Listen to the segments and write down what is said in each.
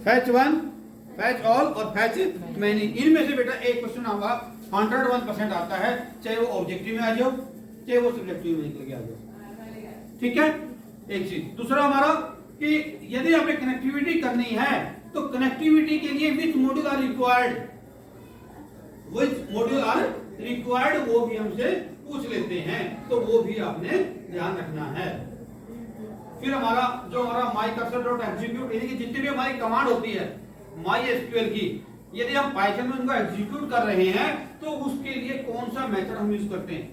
Fetch one, fetch all और fetch many. इनमें से बेटा एक क्वेश्चन हमारा 101% आता है, चाहे वो ऑब्जेक्टिव में आ जाओ चाहे वो सब्जेक्टिव में निकल के आ जाओ। ठीक है, एक चीज। दूसरा हमारा कि यदि हमें कनेक्टिविटी करनी है तो कनेक्टिविटी के लिए which module are required, which module are required, वो भी हमसे पूछ लेते हैं, तो वो भी आपने ध्यान रखना है। फिर हमारा जो हमारा माई कर्सर डॉट एग्जीक्यूट, यानी कि जितनी भी हमारी कमांड होती है माई एसक्यूएल की, यदि हम पाइथन में उनको एग्जीक्यूट कर रहे हैं तो उसके लिए कौन सा मेथड हम यूज करते हैं,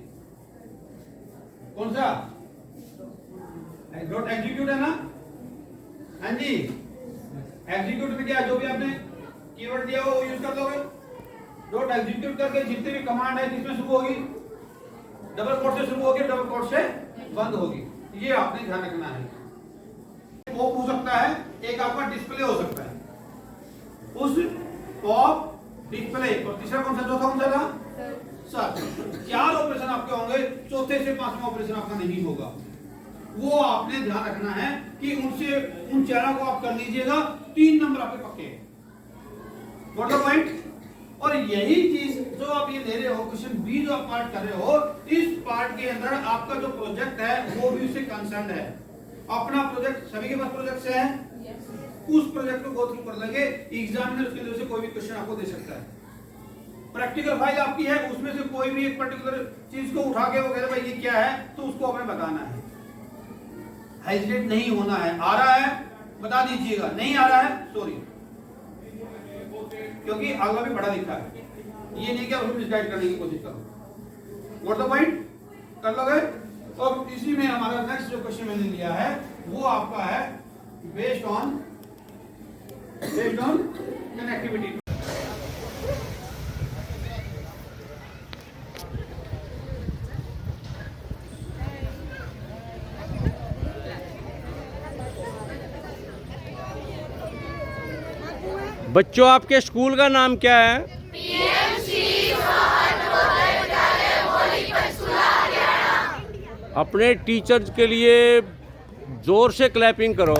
कौन सा डॉट एग्जीक्यूट है ना। हाँ जी, एग्जीक्यूट में क्या, जो भी आपने कीवर्ड दिया हो वो यूज कर लोगे। डॉट एग्जीक्यूट करके जितनी भी कमांड है किसमें शुरू होगी, डबल कोट से शुरू होगी, डबल कोट से बंद होगी। ये आपने ध्यान रखना है। पॉप हो सकता है, एक आपका डिस्प्ले हो सकता है, उस पॉप डिस्प्ले, और तीसरा कौन सा, चौथा कौन सा था, सर। 4 ऑपरेशन आपके होंगे, चौथे से 5वां ऑपरेशन आपका नहीं होगा। वो आपने ध्यान रखना है कि उनसे उन 4 को आप कर लीजिएगा, 3 नंबर आपके पक्के। What the point. और यही चीज जो आप ये ले रहे हो, क्वेश्चन बी जो आप पार्ट कर रहे हो, इस पार्ट के अंदर आपका जो प्रोजेक्ट है वो भी उससे कंसर्न है। अपना प्रोजेक्ट, सभी के पास प्रोजेक्ट से है, उस प्रोजेक्ट को गो थ्रू कर लेंगे। एग्जामिनर उसके अंदर से कोई भी क्वेश्चन आपको दे सकता है। प्रैक्टिकल फाइल आपकी है, उसमें से कोई भी एक पर्टिकुलर चीज को उठा के वो कहते भाई ये क्या है, तो उसको हमें बताना है। हेजिटेट नहीं होना है, आ रहा है बता दीजिएगा, नहीं आ रहा है सॉरी, क्योंकि अगला भी पढ़ा लिखा है। ये नहीं कि आप मिसगाइड करने की कोशिश करो। व्हाट द पॉइंट, कर लोगे। और इसी में हमारा नेक्स्ट जो क्वेश्चन मैंने लिया है वो आपका है बेस्ड ऑन कनेक्टिविटी। बच्चों, आपके स्कूल का नाम क्या है? अपने टीचर्स के लिए जोर से क्लैपिंग करो।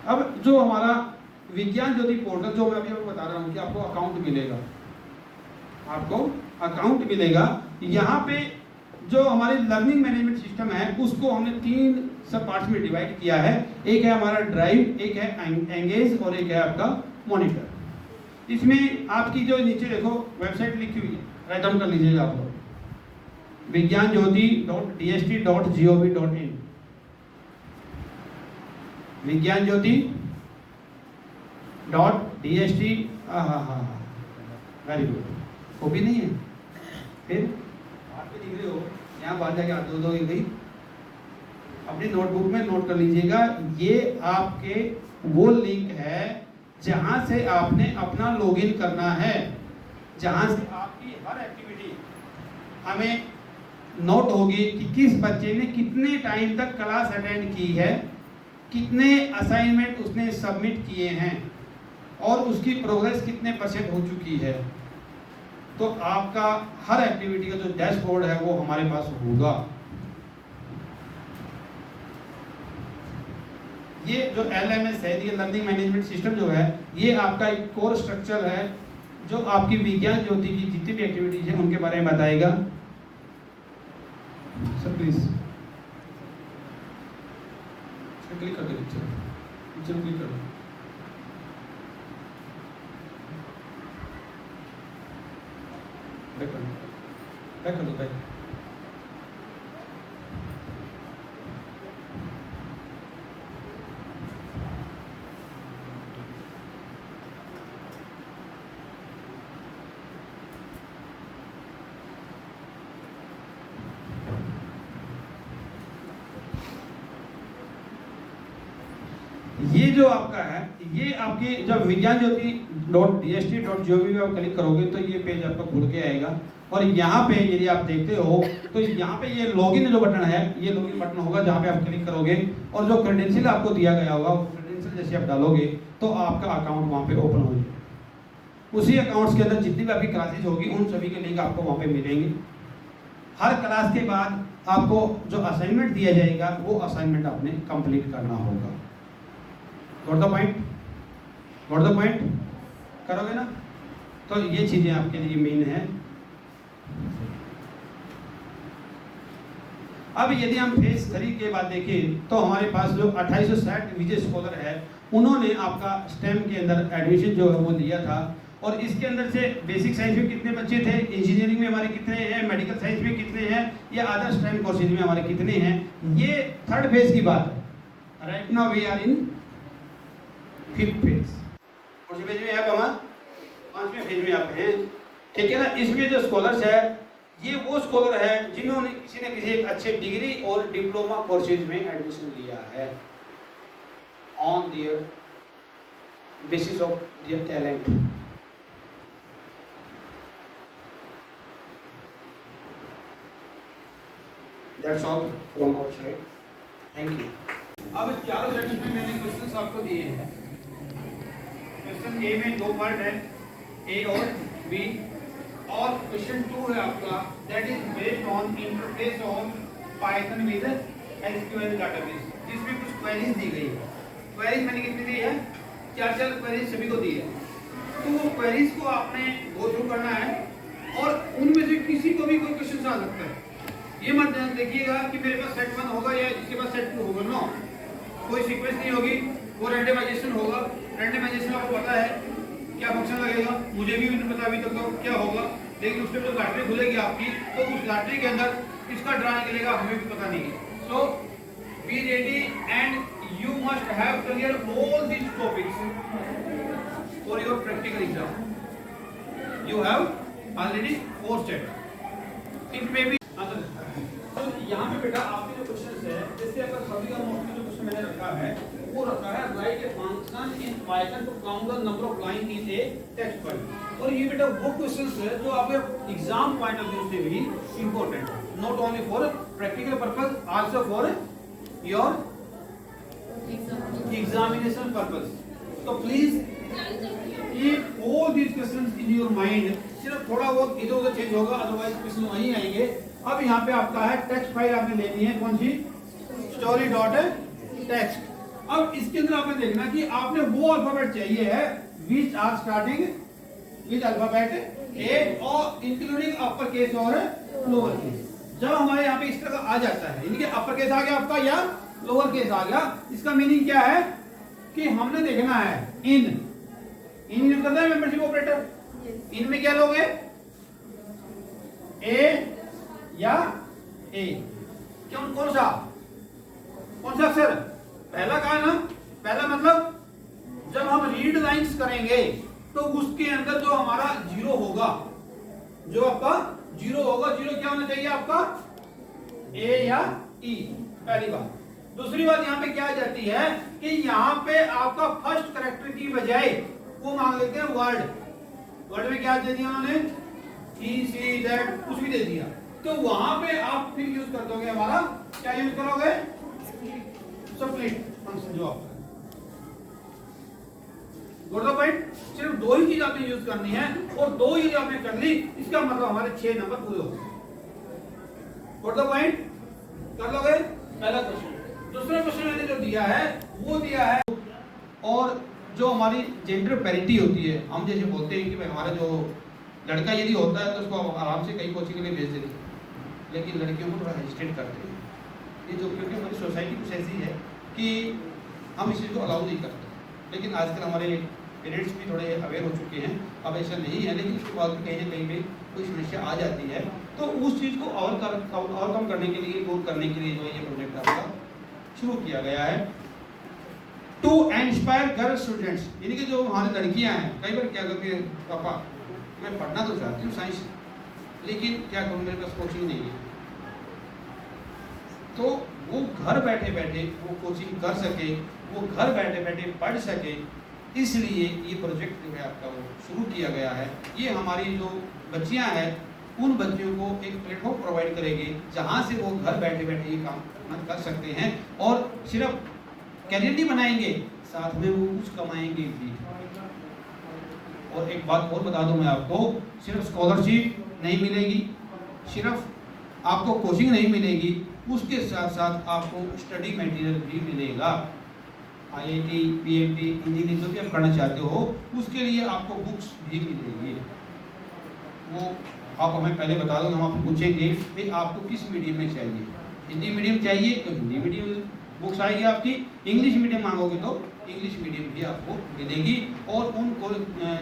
अब जो हमारा विज्ञान ज्योति पोर्टल, जो मैं अभी आपको बता रहा हूँ कि आपको अकाउंट मिलेगा, आपको अकाउंट मिलेगा। यहाँ पे जो हमारी लर्निंग मैनेजमेंट सिस्टम है उसको हमने 3 सब पार्ट्स में डिवाइड किया है। एक है हमारा ड्राइव, एक है एंगेज और एक है आपका मॉनिटर। इसमें आपकी जो नीचे देखो वेबसाइट लिखी हुई है, राइट डाउन कर लीजिएगा आप लोग, vigyanyoti.dst.gov.in, विज्ञान ज्योति .dst। वेरी गुड, कॉपी नहीं है, फिर आप पे लिख रहे हो, यहाँ बात जाके हाथ दो गई, अपनी नोटबुक में नोट कर लीजिएगा। ये आपके वो लिंक है जहां से आपने अपना लॉगिन करना है, जहां से आपकी हर एक्टिविटी हमें नोट होगी कि किस बच्चे ने कितने टाइम तक क्लास अटेंड की है, कितने असाइनमेंट उसने सबमिट किए हैं और उसकी प्रोग्रेस कितने % हो चुकी है। तो आपका हर एक्टिविटी का जो डैशबोर्ड है वो हमारे पास होगा। ये जो LMS है, ये लर्निंग मैनेजमेंट सिस्टम जो है, ये आपका एक कोर स्ट्रक्चर है जो आपकी विज्ञान ज्योति की जितनी भी एक्टिविटीज है उनके बारे में बताएगा। सर प्लीज क्लिक कर दो, पिक्चर क्लिक कर दो। बैक कर दो, बैक। ये जो आपका है, ये आपकी जब विज्ञान ज्योति .dst.gov पे आप क्लिक करोगे तो ये पेज आपका खुल के आएगा। और यहाँ पे यदि आप देखते हो तो यहाँ पे ये लॉगिन जो बटन है, ये लॉगिन बटन होगा जहाँ पे आप क्लिक करोगे और जो क्रेडेंशियल आपको दिया गया होगा वो क्रेडेंशियल जैसे आप डालोगे तो आपका अकाउंट वहाँ पे ओपन हो जाएगा। उसी अकाउंट्स के अंदर जितनी भी आपकी क्लासेज होगी उन सभी के लिंक आपको वहाँ पे मिलेंगे। हर क्लास के बाद आपको जो असाइनमेंट दिया जाएगा वो असाइनमेंट आपने कंप्लीट करना होगा। Got the point? Got the point? करोगे ना? तो ये चीजें आपके लिए मेन है। अब यदि हम फेज 3 के बाद देखें तो हमारे पास जो 2860 विजय स्कॉलर है उन्होंने आपका स्टेम के अंदर एडमिशन जो है वो लिया था। और इसके अंदर से बेसिक साइंस में कितने बच्चे थे, इंजीनियरिंग में हमारे कितने हैं, मेडिकल साइंस में कितने हैं, या अदर स्टेम कोर्सेज में हमारे कितने हैं, ये थर्ड फेज की बात है। Right now we are in fifth phase. कौन से फेज में आप? हम 5वें फेज में आप हैं, ठीक है ना। इसमें जो स्कॉलर्स है ये वो स्कॉलर है जिन्होंने किसी न किसी एक अच्छे डिग्री और डिप्लोमा कोर्सेज में एडमिशन लिया है on their basis of their talent. That's all from our side, thank you. अब चारों सेक्शन में मैंने क्वेश्चंस आपको दिए हैं। क्वेश्चन ए में 2 पार्ट है, ए और बी, और क्वेश्चन 2 है आपका that is based on interface of Python with SQL database, जिसमें कुछ क्वेरीज दी गई है। क्वेरीज मैंने कितनी दी है? 4 क्वेरीज सभी को दी है। तो वो क्वेरीज को आपने गो थ्रू करना है और उनमें से किसी को भी कोई क्वेश्चन आ सकता है। ये मत देखिएगा कि मेरे पास सेट 1 होगा या जिसके पास सेट 2 होगा, नो, कोई सीक्वेंस नहीं होगी, वो रैंडमाइजेशन होगा। रैंडमाइजेशन आपको पता है क्या फंक्शन लगेगा, मुझे भी नहीं पता अभी तक तो क्या होगा, लेकिन उसके जो लॉटरी खुलेगी आपकी तो उस लॉटरी के अंदर किसका ड्रा निकलेगा हमें भी पता नहीं है। So be ready and you must have clear all these topics for your practical exam. You have already 4 step. It may be तो यहाँ पे बेटा आपके जो क्वेश्चन है, जैसे अगर सभी का मोस्टली जो क्वेश्चन मैंने रखा है वो रखा है right a function in Python to count the number of line in a text file. और ये बेटा वो क्वेश्चंस है जो आपके एग्जाम पॉइंट ऑफ व्यू से भी इंपॉर्टेंट है, not only for practical purpose, also for your examination purpose. तो please keep all these questions in your mind. सिर्फ थोड़ा बहुत इधर उधर चेंज होगा, अदरवाइज क्वेश्चन वहीं आएंगे। अब यहाँ पे आपका है टेक्स्ट फाइल आपने लेनी है, कौन सी? Story dot text. अब इसके अंदर आपने देखना कि आपने वो अल्फाबेट चाहिए है which are starting with alphabet A और इंक्लूडिंग अपर केस और लोअर केस। जब हमारे यहाँ पे इस तरह का आ जाता है, यानी कि अपर केस आ गया आपका या लोअर केस आ गया, इसका मीनिंग क्या है कि हमने देखना है इन यूज करना है मेंबरशिप ऑपरेटर। इन में क्या लोगे? ए या ए, क्यों? कौन सा अक्षर? पहला कहा है ना, पहला मतलब जब हम रीड लाइंस करेंगे तो उसके अंदर जो हमारा 0 होगा, जो आपका 0 होगा, 0 क्या होना चाहिए आपका? ए या ई, पहली बात। दूसरी बात यहाँ पे क्या आ जाती है कि यहाँ पे आपका फर्स्ट कैरेक्टर की बजाय वो मांग लेते हैं वर्ड में क्या दे दिया उन्होंने? ई सी जेड कुछ भी दे दिया, तो वहां पे आप फिर यूज कर दोगे हमारा क्या यूज करोगे? स्प्लिट फंक्शन जो आपका। Got the point? सिर्फ 2 ही चीज आपने यूज करनी है और 2 ही आपने कर ली, इसका मतलब हमारे 6 नंबर पूरे हो गए। Got the point? कर लोगे? पहला क्वेश्चन। दूसरा क्वेश्चन मैंने जो दिया है वो दिया है, और जो हमारी जेंडर पैरिटी होती है, हम जैसे बोलते हैं कि भाई हमारा जो लड़का यदि होता है तो उसको आराम से कहीं कोचिंग के लिए भेज देते हैं, लेकिन लड़कियों को थोड़ा हेजिटेट करते हैं। ये जो क्योंकि हमारी सोसाइटी कुछ ऐसी है कि हम इस चीज़ को अलाउ नहीं करते, लेकिन आजकल हमारे पेरेंट्स भी थोड़े अवेयर हो चुके हैं। अब ऐसा नहीं है, लेकिन उसके बाद कहीं ना कहीं पे कोई समस्या आ जाती है, तो उस चीज़ को ओवरकम करने के लिए, दूर करने के लिए जो ये प्रोजेक्ट आपका शुरू किया गया है टू इंस्पायर गर्ल स्टूडेंट्स। यानी कि जो हमारी लड़कियां हैं, कई बार क्या करती है, पापा मैं पढ़ना तो चाहती हूँ साइंस, लेकिन क्या करूँ, मेरे पास कोचिंग नहीं है। तो वो घर बैठे बैठे वो कोचिंग कर सके, वो घर बैठे बैठे पढ़ सके, इसलिए ये प्रोजेक्ट जो है आपका वो शुरू किया गया है। ये हमारी जो बच्चियां हैं उन बच्चों को एक प्लेटफॉर्म प्रोवाइड करेंगे जहां से वो घर बैठे बैठे ये काम कर सकते हैं और सिर्फ कैरियर नहीं बनाएंगे, साथ में वो कुछ कमाएंगे भी। और एक बात और बता दूं मैं आपको, सिर्फ स्कॉलरशिप नहीं मिलेगी, सिर्फ आपको कोचिंग नहीं मिलेगी, उसके साथ साथ आपको स्टडी मटेरियल भी मिलेगा। IIT, PMT, इंजीनियरिंग जो भी आप करना चाहते हो उसके लिए आपको बुक्स भी मिलेगी। वो आप हमें पहले बता दो, हम आपको पूछेंगे कि आपको किस मीडियम में चाहिए। हिंदी मीडियम चाहिए तो हिंदी मीडियम बुक्स आएगी आपकी, इंग्लिश मीडियम मांगोगे तो इंग्लिश मीडियम भी आपको मिलेगी। और उनको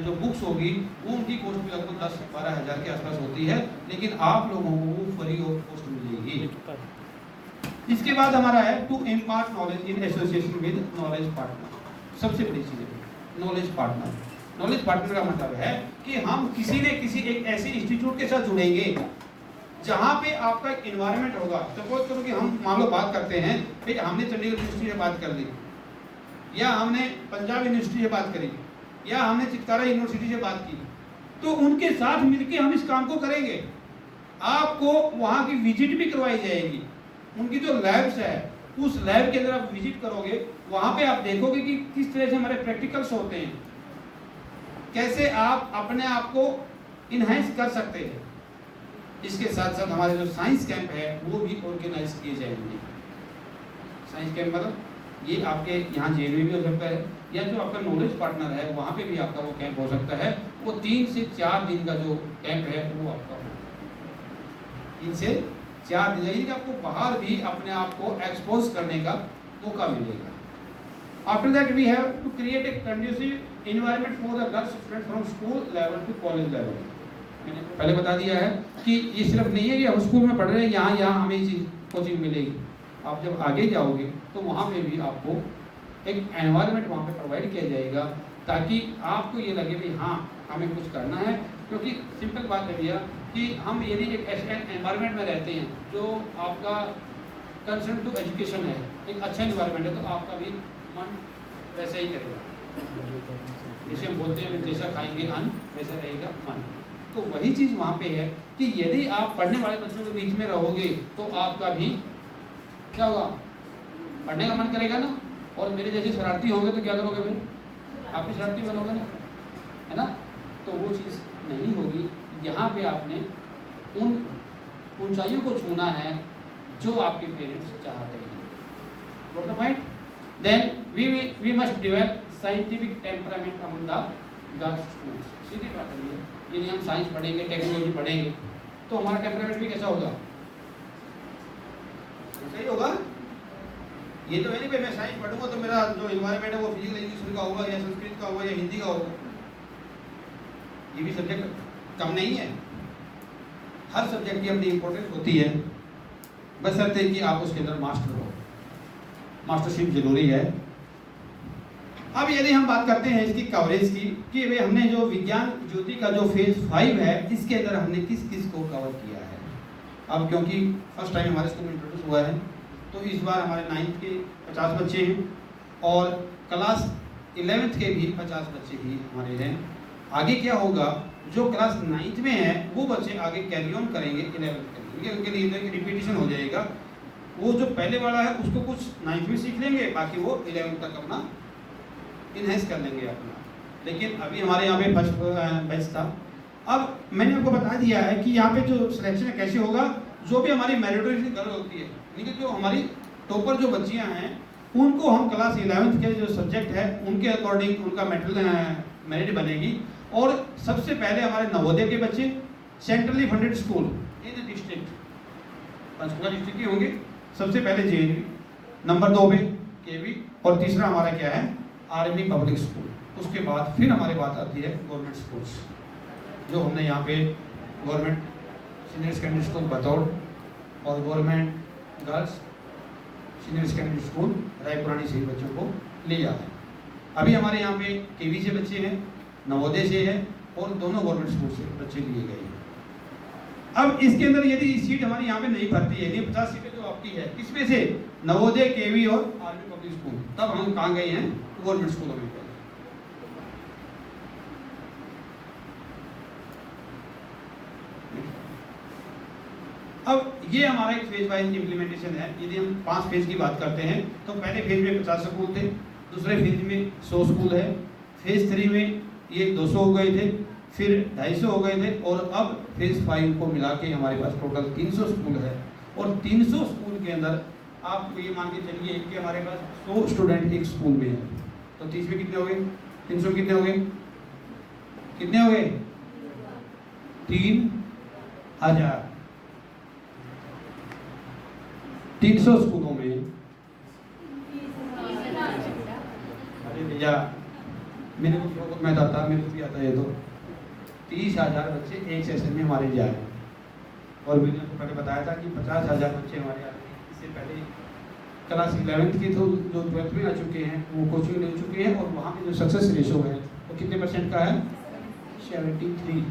जो बुक्स होगी वो उनकी कॉस्ट भी लगभग 10-12 हज़ार के आसपास होती है, लेकिन आप लोगों को वो फ्री ऑफ कॉस्ट मिलेगी। इसके बाद हमारा है to impart knowledge in association with knowledge partner. सबसे बड़ी चीज़ है नॉलेज पार्टनर। नॉलेज पार्टनर का मतलब है कि हम किसी न किसी एक ऐसे इंस्टीट्यूट के साथ जुड़ेंगे जहाँ पे आपका एक इन्वायरमेंट होगा। सपोज करो कि हम मान लो बात करते हैं, फिर हमने चंडीगढ़ यूनिवर्सिटी से बात कर ली, या हमने पंजाब यूनिवर्सिटी से बात करी, या हमने चित्कारा यूनिवर्सिटी से बात की, तो उनके साथ मिलकर हम इस काम को करेंगे। आपको वहाँ की विजिट भी करवाई जाएगी। उनकी जो लैब्स है उस लैब के अंदर आप विजिट करोगे, वहाँ पे आप देखोगे कि किस तरह से हमारे प्रैक्टिकल्स होते हैं, कैसे आप अपने आप को इनहेंस कर सकते हैं। इसके साथ साथ हमारे जो साइंस कैंप है वो भी ऑर्गेनाइज किए जाएंगे। साइंस कैंप मतलब ये आपके यहाँ जेल में भी हो सकता है, या जो आपका नॉलेज पार्टनर है वहाँ पे भी आपका वो कैंप हो सकता है। वो 3 से 4 दिन का जो कैंप है वो आपका होगा। 3 से 4 दिन, यानी कि आपको बाहर भी अपने आप को एक्सपोज करने का मौका मिलेगा। After that we have to create a conducive environment for the girls student from school level to college level. मैंने पहले बता दिया है कि ये सिर्फ नहीं है कि हम स्कूल में पढ़ रहे हैं यहाँ हमें ये चीज़ कोचिंग मिलेगी। आप जब आगे जाओगे तो वहाँ पे भी आपको एक एनवायरनमेंट वहाँ पे प्रोवाइड किया जाएगा, ताकि आपको ये लगे कि हाँ हमें कुछ करना है। क्योंकि सिंपल बात है भैया कि हम यदि एक ऐसे एनवायरनमेंट में रहते हैं जो आपका कंसर्न टू एजुकेशन है, एक अच्छा एनवायरनमेंट है, तो आपका भी मन वैसा ही करेगा। जैसे हम बोलते हैं जैसा खाएंगे अन्न वैसा रहेगा मन। तो वही चीज़ वहाँ पे है कि यदि आप पढ़ने वाले बच्चों के बीच में रहोगे तो आपका भी क्या होगा, पढ़ने का मन करेगा ना। और मेरे जैसे शरारती होंगे तो क्या करोगे फिर, आप भी शरारती बनोगे ना, है ना। तो वो चीज़ नहीं होगी। यहाँ पे आपने उन ऊंचाइयों को छूना है जो आपके पेरेंट्स चाहते हैं। Got the point? Then we must develop scientific temperament among the girls students. सीधी बात है, यदि हम साइंस पढ़ेंगे, टेक्नोलॉजी पढ़ेंगे, तो हमारा टेम्परामेंट भी कैसा होगा, सही होगा। ये तो है नहीं भाई मैं साइंस पढ़ूंगा तो मेरा जो इन्वायरमेंट है वो फिजिकल एजुकेशन का होगा, या संस्कृत का होगा, या हिंदी का होगा। ये भी सब्जेक्ट कम नहीं है, हर सब्जेक्ट की अपनी इंपॉर्टेंस होती है, बशर्ते कि आप उसके अंदर मास्टर हो। मास्टरशिप जरूरी है। अब यदि हम बात करते हैं इसकी कवरेज की कि भाई हमने जो विज्ञान ज्योति का जो फेज 5 है इसके अंदर हमने किस किस को कवर किया है। अब क्योंकि फर्स्ट टाइम हमारे स्कूल में इंट्रोड्यूस हुआ है तो इस बार हमारे 9th के 50 बच्चे हैं और क्लास 11th के भी 50 बच्चे ही हमारे हैं। आगे क्या होगा, जो क्लास 9th में है वो बच्चे आगे कैरी ऑन करेंगे 11th करेंगे, उनके लिए एक रिपीटिशन हो जाएगा। वो जो पहले वाला है उसको कुछ 9th में सीख लेंगे, बाकी वो 11th तक अपना इनहेंस कर लेंगे अपना। लेकिन अभी हमारे यहाँ पे फर्स्ट बैच था। अब मैंने आपको बता दिया है कि यहाँ पे जो सिलेक्शन कैसे होगा, जो भी हमारी मेरिटोरियस गर्ल होती है, यानी कि जो हमारी टॉपर जो बच्चियाँ हैं उनको हम क्लास 11th के जो सब्जेक्ट है उनके अकॉर्डिंग उनका मेरिट बनेगी। और सबसे पहले हमारे नवोदय के बच्चे सेंट्रली फंडेड स्कूल इन डिस्ट्रिक्ट, पंचकुला डिस्ट्रिक्ट के होंगे। सबसे पहले JNV, नंबर 2 पे KV, और तीसरा हमारा क्या है RMV पब्लिक स्कूल। उसके बाद फिर हमारी बात आती है गवर्नमेंट स्कूल्स, जो हमने यहाँ पे गवर्नमेंट सीनियर सेकेंडरी स्कूल बतौर और government girls senior secondary school Raipurani से बच्चों को लिया है। अभी हमारे यहाँ पे KV से बच्चे हैं, नवोदय से है, और दोनों गवर्नमेंट स्कूल से बच्चे लिए गए हैं। अब इसके अंदर यदि सीट हमारी यहाँ पे नहीं भरती है, यदि 50 सीटें जो आपकी है, इसमें से नवोदय KV और RMV पब्लिक स्कूल, तब हम कहाँ गए हैं गवर्नमेंट स्कूलों में। अब ये हमारा एक फेज वाइज इम्प्लीमेंटेशन है। यदि हम 5 फेज की बात करते हैं तो पहले फेज में 50 स्कूल थे, दूसरे फेज में 100 स्कूल है, फेज 3 में ये 200 हो गए थे, फिर 250 हो गए थे, और अब फेज 5 को मिला के हमारे पास टोटल 300 स्कूल है। और 300 स्कूल के अंदर आप ये मान के चलिए कि हमारे पास 100 स्टूडेंट एक स्कूल में है, तो 30 में कितने हो गए, 300 कितने हो गए, कितने हो गए, 3000। 300 स्कूलों में, अरे भैया मेरे को बहुत मैं आता, मेरे को भी आता है, तो 30,000 बच्चे एक सेशन में हमारे जाए। और मैंने आपको पहले बताया था कि 50,000 बच्चे हमारे आते हैं। इससे पहले क्लास 11th के तो जो 12th में आ चुके हैं वो कोचिंग ले चुके हैं, और वहाँ पे जो सक्सेस रेशो है वो कितने % का है, 73।